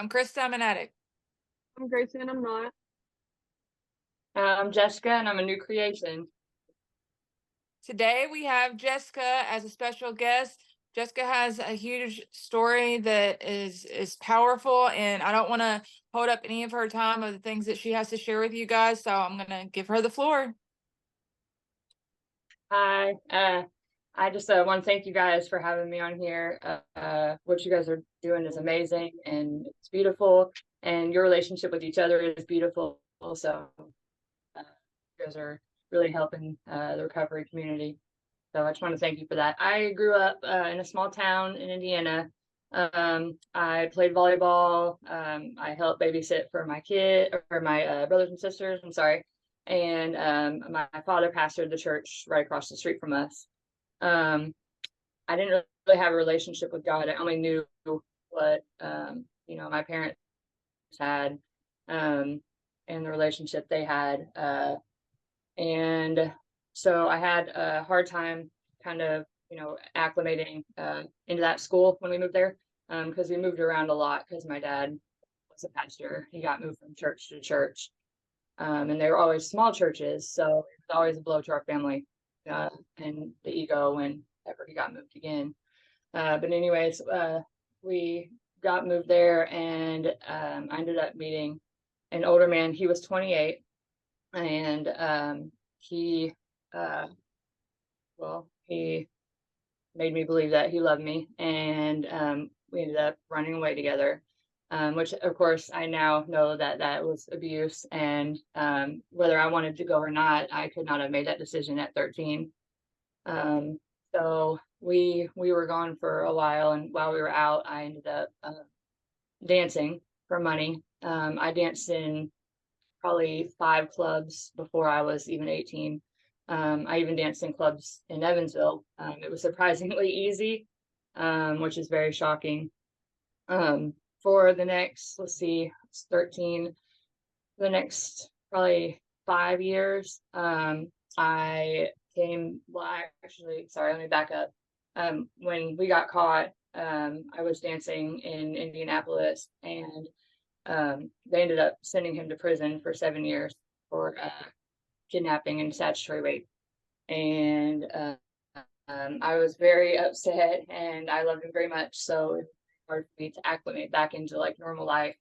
I'm Krista, I'm an addict. I'm Gracie and I'm not. I'm Jessica and I'm a new creation. Today we have Jessica as a special guest. Jessica has a huge story that is powerful, and I don't want to hold up any of her time of the things that she has to share with you guys, so I'm going to give her the floor. Hi, I just want to thank you guys for having me on here. What you guys are doing is amazing and it's beautiful, and your relationship with each other is beautiful. Also, you guys are really helping the recovery community. So I just want to thank you for that. I grew up in a small town in Indiana. I played volleyball. I helped babysit for my kid or my brothers and sisters. I'm sorry. And my father pastored the church right across the street from us. I didn't really have a relationship with God. I only knew what my parents had and the relationship they had. And so I had a hard time kind of, acclimating into that school when we moved there, because we moved around a lot because my dad was a pastor. He got moved from church to church, and they were always small churches, so it was always a blow to our family and the ego whenever he got moved again. But anyways, we got moved there, and I ended up meeting an older man. He was 28, and he he made me believe that he loved me, and we ended up running away together, which of course I now know that that was abuse, and whether I wanted to go or not, I could not have made that decision at 13. So we were gone for a while, and while we were out, I ended up dancing for money. I danced in probably 5 clubs before I was even 18. I even danced in clubs in Evansville. It was surprisingly easy, which is very shocking. For the next, let's see, it's 13, the next probably 5 years, sorry, let me back up. When we got caught, I was dancing in Indianapolis, and they ended up sending him to prison for 7 years for kidnapping and statutory rape. And I was very upset, and I loved him very much. So it was hard for me to acclimate back into like normal life.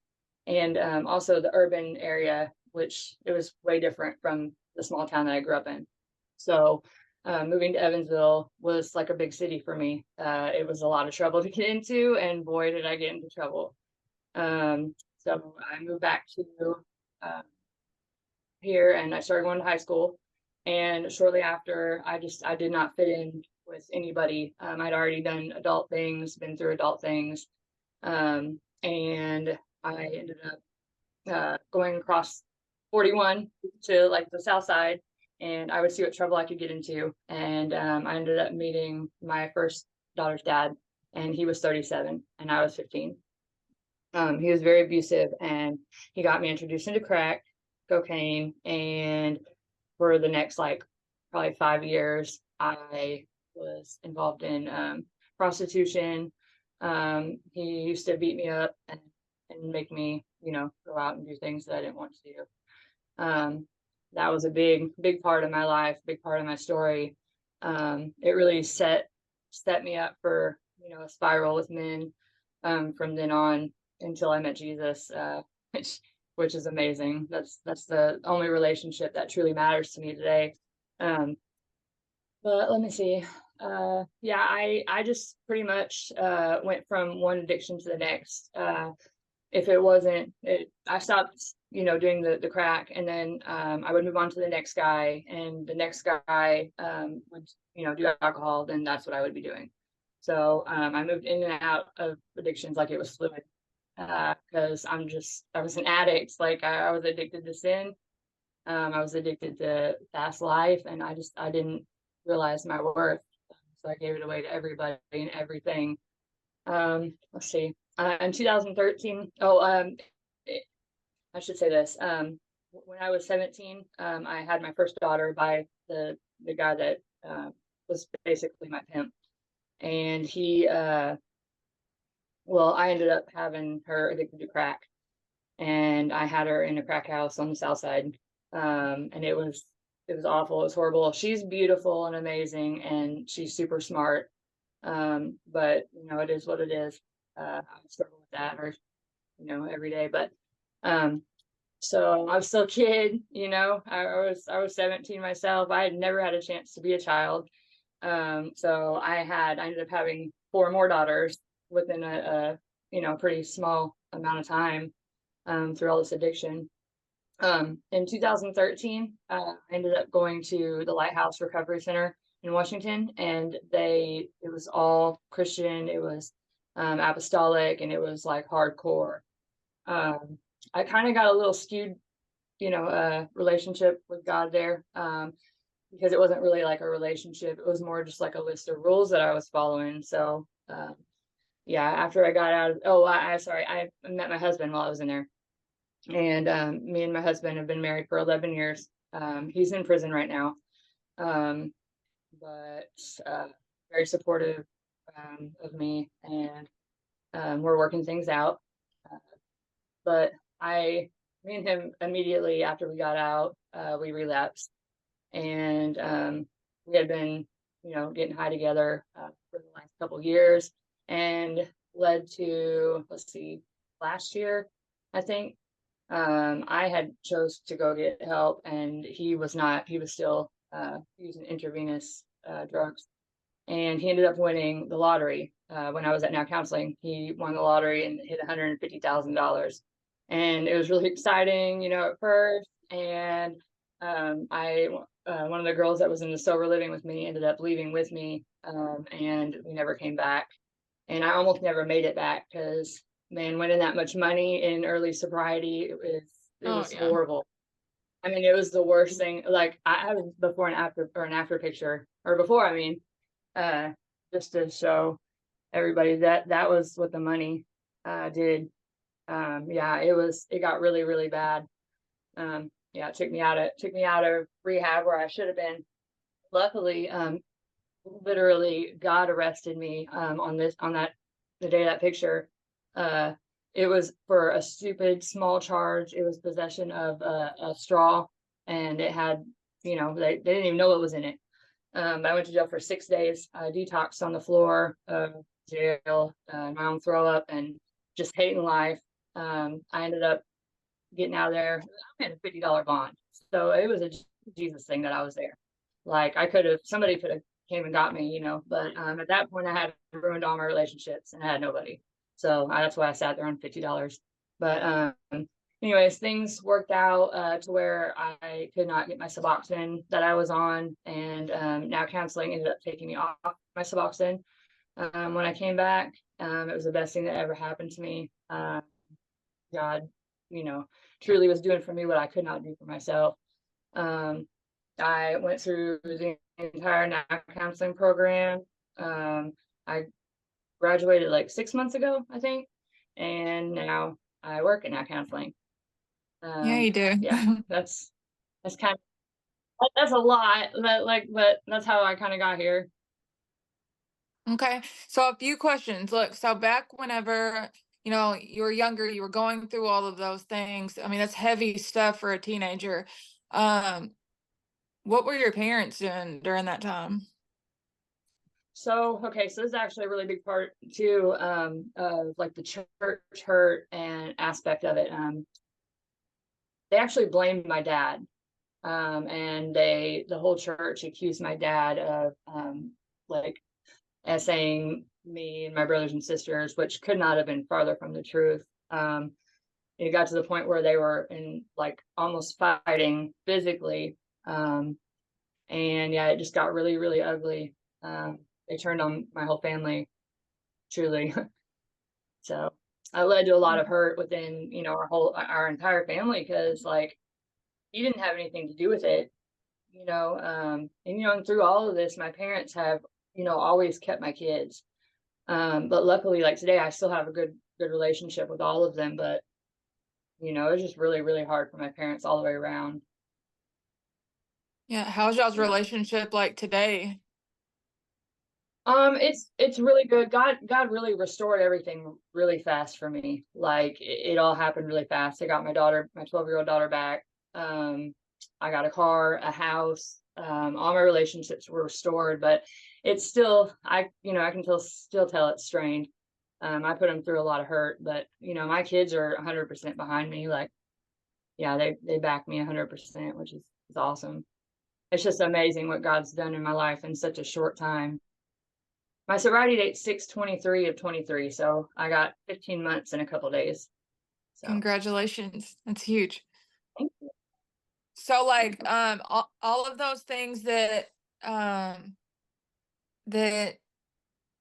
And also the urban area, which it was way different from the small town that I grew up in. So moving to Evansville was like a big city for me. It was a lot of trouble to get into, and boy, did I get into trouble. So I moved back to here, and I started going to high school. And shortly after, I did not fit in with anybody. I'd already done adult things, been through adult things, and I ended up going across 41 to like the south side, and I would see what trouble I could get into. And I ended up meeting my first daughter's dad, and he was 37 and I was 15. He was very abusive, and he got me introduced into crack, cocaine, and for the next like probably 5 years, I was involved in prostitution. He used to beat me up and make me, go out and do things that I didn't want to do. That was a big part of my life, big part of my story. It really set me up for, a spiral with men from then on until I met Jesus, which is amazing. That's the only relationship that truly matters to me today. But let me see. I just pretty much went from one addiction to the next. If it wasn't, I stopped, doing the crack, and then I would move on to the next guy, and the next guy would, do alcohol, then that's what I would be doing. So I moved in and out of addictions like it was fluid, because I was an addict. Like I was addicted to sin. I was addicted to fast life, and I didn't realize my worth. So I gave it away to everybody and everything. Let's see. In 2013, I should say this. When I was 17, I had my first daughter by the guy that was basically my pimp. And he well, I ended up having her addicted to crack, and I had her in a crack house on the south side. And it was awful. It was horrible. She's beautiful and amazing, and she's super smart. But it is what it is. I struggle with that, or every day. But so I was still a kid. I was 17 myself. I had never had a chance to be a child. So I ended up having 4 more daughters within a pretty small amount of time, through all this addiction. In 2013, I ended up going to the Lighthouse Recovery Center in Washington, and it was all Christian. It was apostolic, and it was like hardcore. I kind of got a little skewed, relationship with God there, because it wasn't really like a relationship. It was more just like a list of rules that I was following. So, yeah, after I got out of, I met my husband while I was in there. And me and my husband have been married for 11 years. He's in prison right now, but very supportive of me, and we're working things out. But me and him, immediately after we got out, we relapsed, and we had been, getting high together for the last couple of years, and led to, let's see, last year, I think. I had chose to go get help, and he was not. He was still using intravenous drugs, and he ended up winning the lottery. When I was at Now Counseling, he won the lottery and hit $150,000, and it was really exciting, at first. And one of the girls that was in the sober living with me ended up leaving with me, and we never came back. And I almost never made it back because, man, winning that much money in early sobriety, it was horrible. I mean, it was the worst thing. Like, I have before and after, or an after picture, or before, just to show everybody that was what the money did. It got really, really bad. It took me out of rehab where I should have been. Luckily, literally God arrested me on the day of that picture. It was for a stupid small charge. It was possession of a straw, and it had, they didn't even know what was in it. I went to jail for 6 days, detoxed on the floor of jail, my own throw up, and just hating life. I ended up getting out of there. I had a $50 bond, so it was a Jesus thing that I was there. Like, somebody could have came and got me, but at that point I had ruined all my relationships and I had nobody. So that's why I sat there on $50. But anyways, things worked out to where I could not get my Suboxone that I was on, and Now Counseling ended up taking me off my Suboxone when I came back. It was the best thing that ever happened to me. God, truly was doing for me what I could not do for myself. I went through the entire Now Counseling program. I graduated like 6 months ago, I think, and now I work at Now Counseling. Yeah, you do. Yeah, that's a lot, but that's how I kind of got here. Okay. So a few questions. Look, so back whenever, you were younger, you were going through all of those things. I mean, that's heavy stuff for a teenager. What were your parents doing during that time? So this is actually a really big part too, of like the church hurt and aspect of it. They actually blamed my dad, and the whole church accused my dad of like essaying me and my brothers and sisters, which could not have been farther from the truth. It got to the point where they were in like almost fighting physically, and it just got really, really ugly. They turned on my whole family, truly. So I led to a lot of hurt within, our entire family, because like he didn't have anything to do with it, and through all of this, my parents have, always kept my kids. But luckily, like today, I still have a good relationship with all of them. But it was just really, really hard for my parents all the way around. Yeah. How's y'all's Yeah. relationship like today? It's really good. God really restored everything really fast for me. Like it all happened really fast. I got my 12-year-old daughter back. Um, I got a car, a house. All my relationships were restored, but it's still, I can still tell it's strained. I put them through a lot of hurt, but my kids are 100% behind me. Like, yeah, they back me 100%, which is awesome. It's just amazing what God's done in my life in such a short time. My sobriety date's 6/23 of 23, so I got 15 months in a couple days. So Congratulations. That's huge. thank you. So like all of those things um that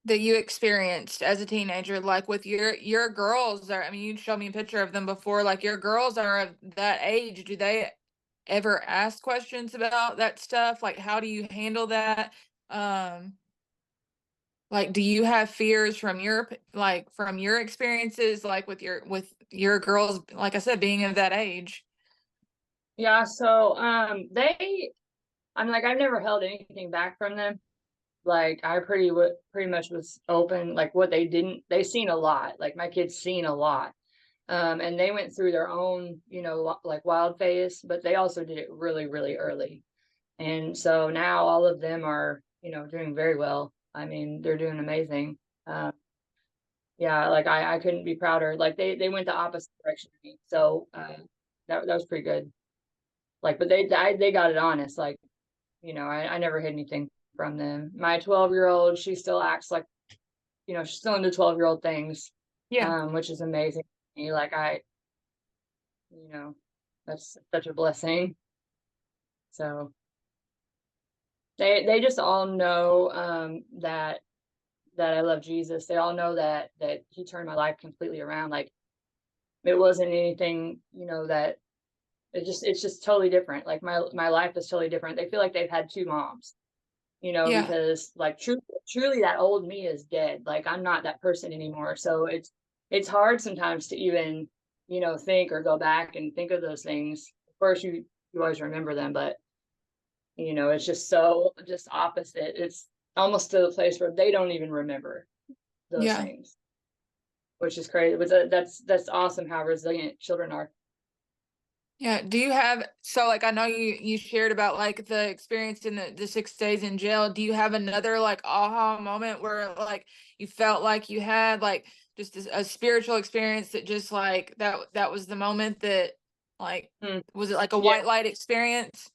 that you experienced as a teenager, like with your girls are, I mean, you showed me a picture of them before, like your girls are of that age. Do they ever ask questions about that stuff? Like how do you handle that? Um like do you have fears from from your experiences, like with your girls, like I said, being of that age? Yeah, so I'm like, I've never held anything back from them. Like I pretty much was open. Like what they seen a lot. Like my kids seen a lot. And they went through their own, like wild phase, but they also did it really, really early. And so now all of them are, doing very well. I mean, they're doing amazing. Um, yeah, like I couldn't be prouder. Like they went the opposite direction of me. So that was pretty good. Like, but they got it honest. Like, I never hid anything from them. My 12-year-old, she still acts like, she's still into 12-year-old things, Yeah. which is amazing. Like you know, that's such a blessing. So they just all know that I love Jesus. They all know that he turned my life completely around. Like it wasn't anything, that it's just totally different. Like my life is totally different. They feel like they've had two moms, Yeah. because like truly that old me is dead. Like I'm not that person anymore. So it's hard sometimes to even, think or go back and think of those things. Of course you always remember them, but it's just opposite. It's almost to the place where they don't even remember those Yeah. things, which is crazy. That's awesome how resilient children are. Yeah. Do you have, so like I know you shared about like the experience in the 6 days in jail. Do you have another like aha moment where like you felt like you had like just a spiritual experience that just like that was the moment that like Hmm. was it like a Yeah. white light experience?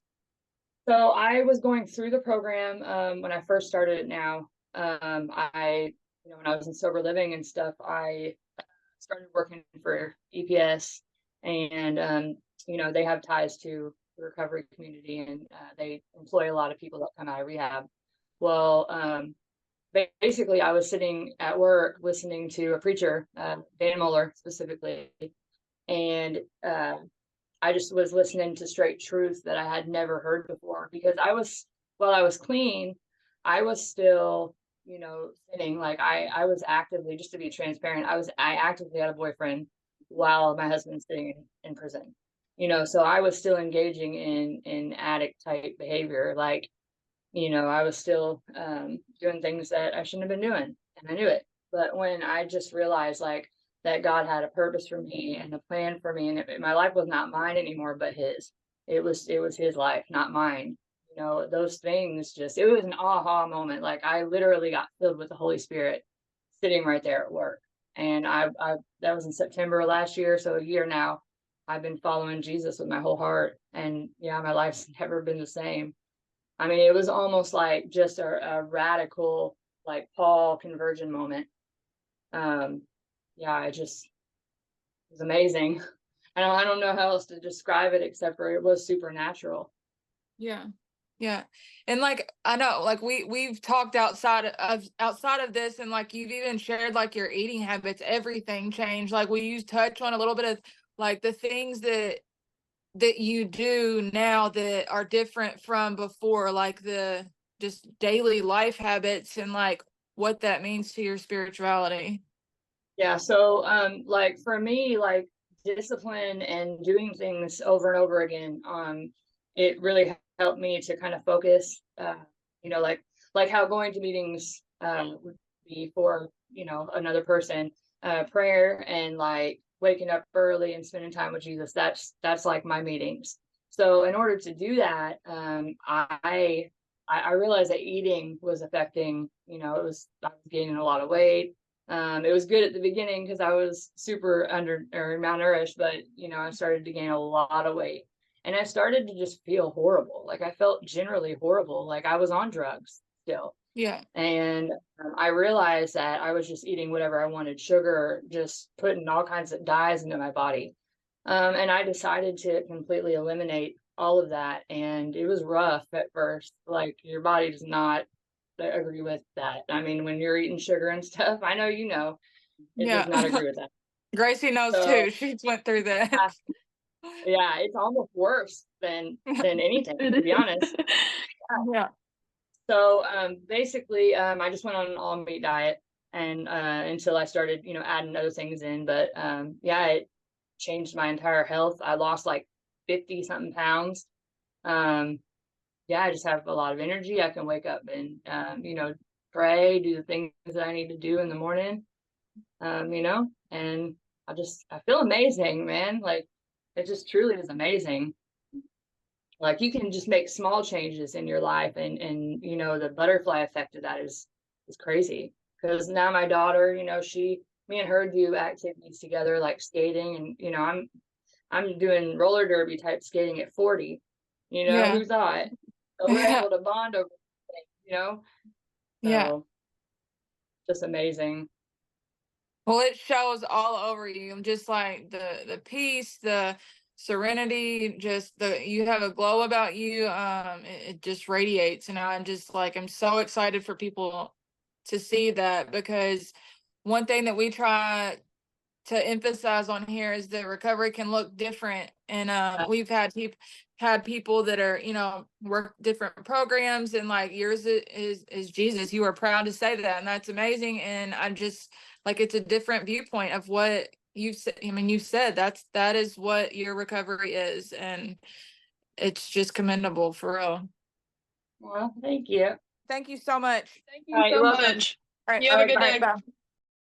So I was going through the program when I first started it now. When I was in sober living and stuff, I started working for EPS, and they have ties to the recovery community, and they employ a lot of people that come out of rehab. Well, basically, I was sitting at work listening to a preacher, Dan Muller specifically, and I just was listening to straight truth that I had never heard before, because while I was clean, I was still, sinning. Like I was actively, just to be transparent, I actively had a boyfriend while my husband's sitting in prison. So I was still engaging in addict type behavior. Like, I was still doing things that I shouldn't have been doing, and I knew it. But when I just realized like that God had a purpose for me and a plan for me, and my life was not mine anymore, but His. It was His life, not mine. Those things it was an aha moment. Like I literally got filled with the Holy Spirit sitting right there at work, and I that was in September of last year, so a year now. I've been following Jesus with my whole heart, and yeah, my life's never been the same. I mean, it was almost like just a radical, like Paul conversion moment. Um, yeah, it was amazing. I don't know how else to describe it except for it was supernatural. Yeah. Yeah. And like I know like we've talked outside of this, and like you've even shared like your eating habits, everything changed. Like we touch on a little bit of like the things that you do now that are different from before, like the just daily life habits and like what that means to your spirituality. Yeah, so like for me, like discipline and doing things over and over again, it really helped me to kind of focus. Like how going to meetings would be for, you know, another person. Prayer and like waking up early and spending time with Jesus. That's like my meetings. So in order to do that, I realized that eating was affecting, you know, I was gaining a lot of weight. It was good at the beginning because I was super under or malnourished, but you know, I started to gain a lot of weight. And I started to just feel horrible. Like I felt generally horrible, like I was on drugs still. Yeah. And I realized that I was just eating whatever I wanted, sugar, just putting all kinds of dyes into my body. And I decided to completely eliminate all of that. And it was rough at first. Like your body does not agree with that. I mean, when you're eating sugar and stuff, I know you know, it does not Yeah. agree with that. Gracie knows So too. She's went through that. yeah, it's almost worse than anything, It to be is. honest. Yeah. So basically, I just went on an all meat diet, and until I started, you know, adding other things in. But yeah, it changed my entire health. I lost like 50 something pounds. Yeah, I just have a lot of energy. I can wake up and you know, pray, do the things that I need to do in the morning. You know, and I feel amazing, man. Like it just truly is amazing. Like you can just make small changes in your life, and you know, the butterfly effect of that is crazy. Because now my daughter, you know, me and her do activities together like skating, and you know, I'm doing roller derby type skating at 40. You know, Yeah. who thought? So we're Yeah. able to bond over things, you know. Yeah. So just amazing. Well, it shows all over you, just like the peace, the serenity, just you have a glow about you. It just radiates, and I'm so excited for people to see that, because one thing that we try to emphasize on here is that recovery can look different, and we've had people that are, you know, work different programs, and like yours is Jesus. You are proud to say that, and that's amazing. And I just like, it's a different viewpoint of what you said. I mean, you said that is what your recovery is, and it's just commendable for real. Well, thank you. Thank you so much. Thank All you right, so you're welcome. much. All right. You have a good All right, day. Bye.